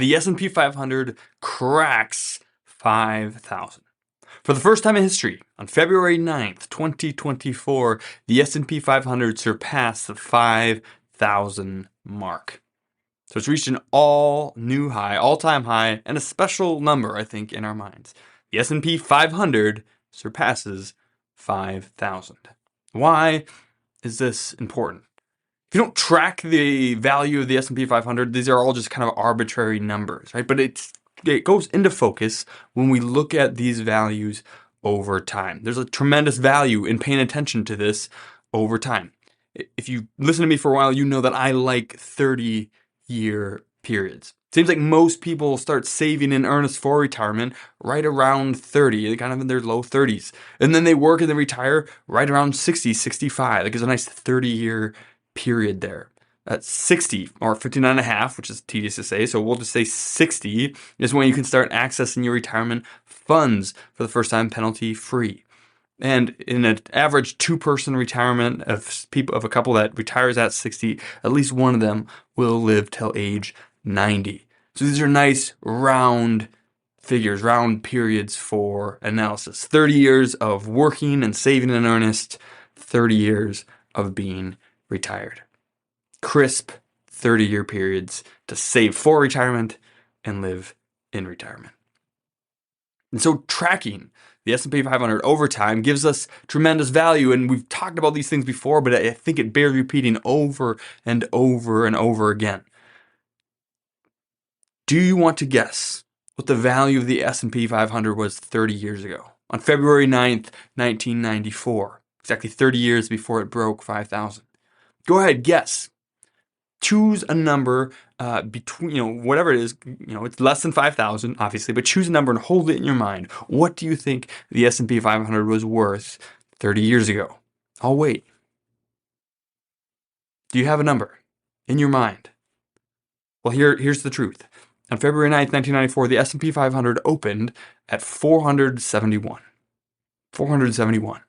the S&P 500 cracks 5,000. For the first time in history, on February 9th, 2024, the S&P 500 surpassed the 5,000 mark. So it's reached an all-time high, and a special number, I think, in our minds. The S&P 500 surpasses 5,000. Why is this important? If you don't track the value of the S&P 500, these are all just kind of arbitrary numbers, right? But it goes into focus when we look at these values over time. There's a tremendous value in paying attention to this over time. If you listen to me for a while, you know that I like 30-year periods. Seems like most people start saving in earnest for retirement right around 30, they're kind of in their low 30s. And then they work and they retire right around 60, 65. Like, it's a nice 30-year period there. At 60 or 59 and a half, which is tedious to say, so we'll just say 60 is when you can start accessing your retirement funds for the first time penalty free. And in an average two-person retirement of a couple that retires at 60, at least one of them will live till age 90. So these are nice round figures, round periods for analysis. 30 years of working and saving in earnest, 30 years of being retired. Crisp 30-year periods to save for retirement and live in retirement. And so tracking the S&P 500 over time gives us tremendous value, and we've talked about these things before, but I think it bears repeating over and over and over again. Do you want to guess what the value of the S&P 500 was 30 years ago? On February 9th, 1994, exactly 30 years before it broke 5,000. Go ahead, guess. Choose a number between, whatever it is, it's less than 5,000, obviously, but choose a number and hold it in your mind. What do you think the S&P 500 was worth 30 years ago? I'll wait. Do you have a number in your mind? Well, here's the truth. On February 9th, 1994, the S&P 500 opened at 471. 471.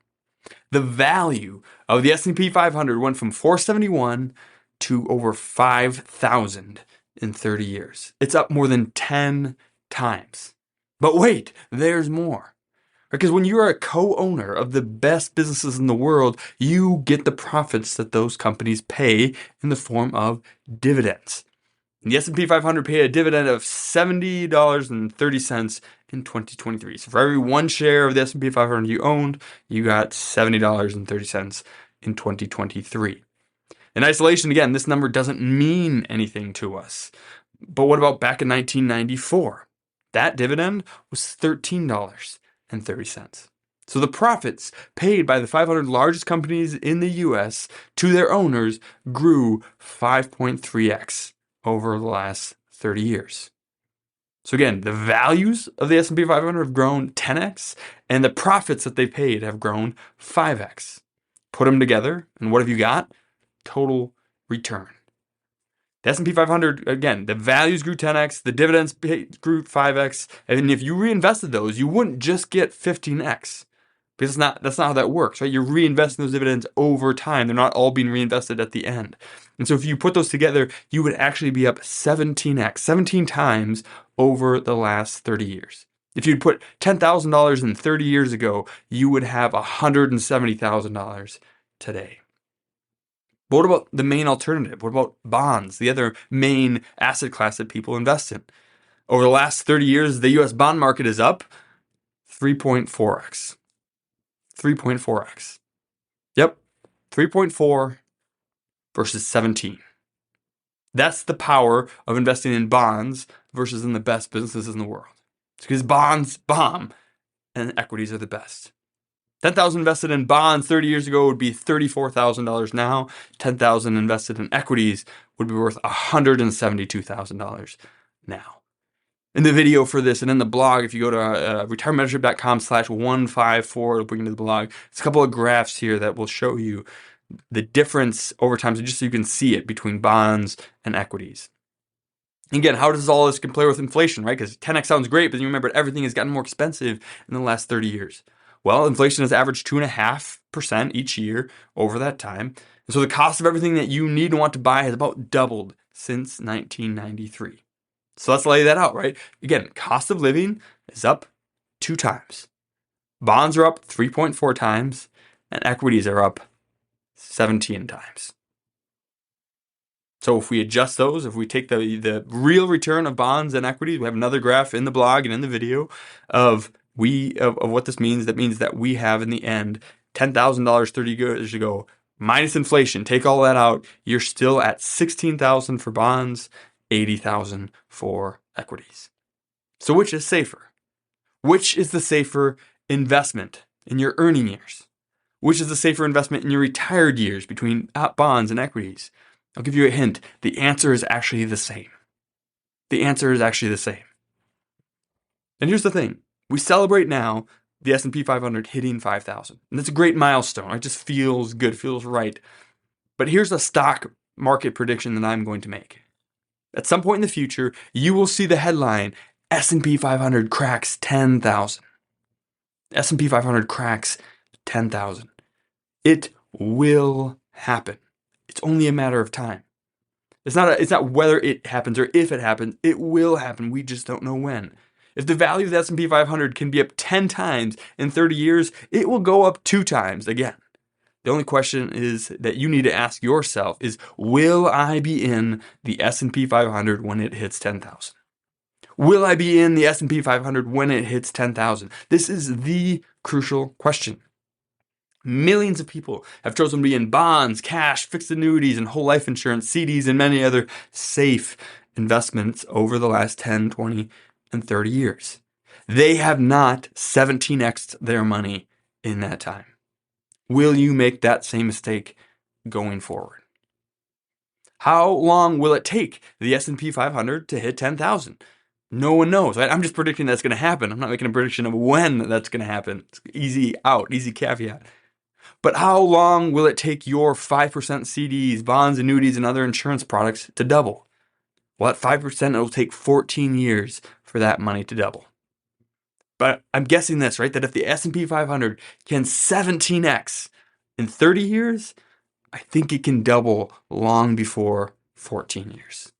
The value of the S&P 500 went from 471 to over 5,000 in 30 years. It's up more than 10 times. But wait, there's more. Because when you are a co-owner of the best businesses in the world, you get the profits that those companies pay in the form of dividends. The S&P 500 paid a dividend of $70.30 in 2023. So for every one share of the S&P 500 you owned, you got $70.30 in 2023. In isolation, again, this number doesn't mean anything to us. But what about back in 1994? That dividend was $13.30. So the profits paid by the 500 largest companies in the U.S. to their owners grew 5.3x over the last 30 years. So again, the values of the S&P 500 have grown 10x, and the profits that they paid have grown 5x. Put them together, and what have you got? Total return. The S&P 500, again, the values grew 10x, the dividends grew 5x, and if you reinvested those, you wouldn't just get 15x. Because that's not how that works, right? You're reinvesting those dividends over time. They're not all being reinvested at the end. And so if you put those together, you would actually be up 17x, 17 times over the last 30 years. If you'd put $10,000 in 30 years ago, you would have $170,000 today. But what about the main alternative? What about bonds, the other main asset class that people invest in? Over the last 30 years, the U.S. bond market is up 3.4x. 3.4x. Yep, 3.4 versus 17. That's the power of investing in bonds versus in the best businesses in the world. It's because bonds bomb and equities are the best. $10,000 invested in bonds 30 years ago would be $34,000 now. $10,000 invested in equities would be worth $172,000 now. In the video for this and in the blog, if you go to retirementmentorship.com/154, it'll bring you to the blog. It's a couple of graphs here that will show you the difference over time, so just so you can see it between bonds and equities. Again, how does all this compare with inflation, right? Because 10x sounds great, but you remember everything has gotten more expensive in the last 30 years. Well, inflation has averaged 2.5% each year over that time. And so the cost of everything that you need and want to buy has about doubled since 1993. So let's lay that out, right? Again, cost of living is up 2 times. Bonds are up 3.4 times, and equities are up 17 times. So if we adjust those, if we take the real return of bonds and equities, we have another graph in the blog and in the video of what this means. That means that we have in the end $10,000 30 years ago minus inflation. Take all that out, you're still at $16,000 for bonds, $80,000 for equities. So which is safer? Which is the safer investment in your earning years? Which is the safer investment in your retired years between bonds and equities? I'll give you a hint. The answer is actually the same. The answer is actually the same. And here's the thing. We celebrate now the S&P 500 hitting 5,000. And that's a great milestone. It just feels good, feels right. But here's a stock market prediction that I'm going to make. At some point in the future, you will see the headline, S&P 500 cracks 10,000. S&P 500 cracks 10,000. It will happen. It's only a matter of time. It's not whether it happens or if it happens. It will happen. We just don't know when. If the value of the S&P 500 can be up 10 times in 30 years, it will go up 2 times again. The only question is that you need to ask yourself is, will I be in the S&P 500 when it hits 10,000? Will I be in the S&P 500 when it hits 10,000? This is the crucial question. Millions of people have chosen to be in bonds, cash, fixed annuities, and whole life insurance, CDs, and many other safe investments over the last 10, 20, and 30 years. They have not 17x'd their money in that time. Will you make that same mistake going forward? How long will it take the S&P 500 to hit 10,000? No one knows, right? I'm just predicting that's going to happen. I'm not making a prediction of when that's going to happen. It's easy out, easy caveat. But how long will it take your 5% CDs, bonds, annuities, and other insurance products to double? Well, at 5%, it'll take 14 years for that money to double. But I'm guessing this, right? That if the S&P 500 can 17x in 30 years, I think it can double long before 14 years.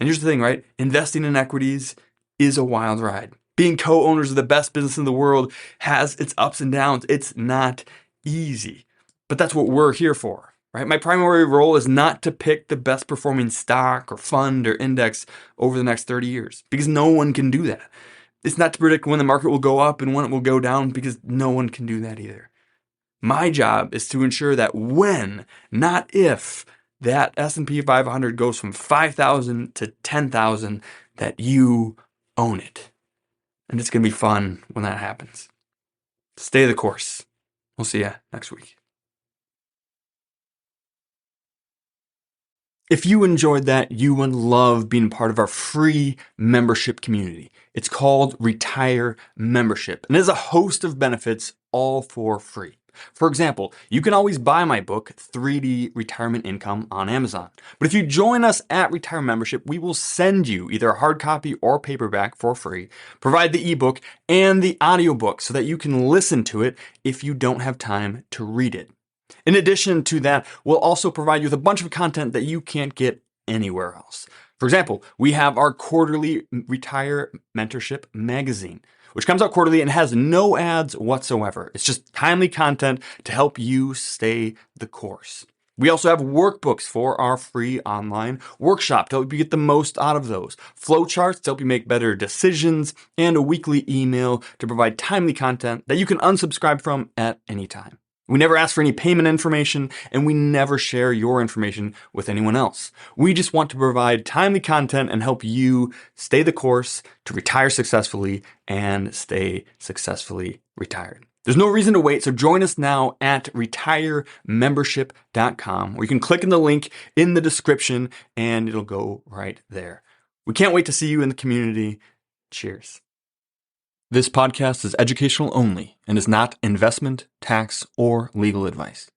And here's the thing, right? Investing in equities is a wild ride. Being co-owners of the best business in the world has its ups and downs. It's not easy, but that's what we're here for, right? My primary role is not to pick the best performing stock or fund or index over the next 30 years, because no one can do that. It's not to predict when the market will go up and when it will go down, because no one can do that either. My job is to ensure that when, not if, that S&P 500 goes from 5,000 to 10,000, that you own it. And it's going to be fun when that happens. Stay the course. We'll see you next week. If you enjoyed that, you would love being part of our free membership community. It's called Retire Membership, and it has a host of benefits, all for free. For example, you can always buy my book, 3D Retirement Income, on Amazon. But if you join us at Retire Membership, we will send you either a hard copy or paperback for free, provide the ebook and the audiobook so that you can listen to it if you don't have time to read it. In addition to that, we'll also provide you with a bunch of content that you can't get anywhere else. For example, we have our quarterly Retire Mentorship magazine, which comes out quarterly and has no ads whatsoever. It's just timely content to help you stay the course. We also have workbooks for our free online workshop to help you get the most out of those, flowcharts to help you make better decisions, and a weekly email to provide timely content that you can unsubscribe from at any time. We never ask for any payment information, and we never share your information with anyone else. We just want to provide timely content and help you stay the course to retire successfully and stay successfully retired. There's no reason to wait, so join us now at retiremembership.com, where you can click in the link in the description and it'll go right there. We can't wait to see you in the community. Cheers. This podcast is educational only and is not investment, tax, or legal advice.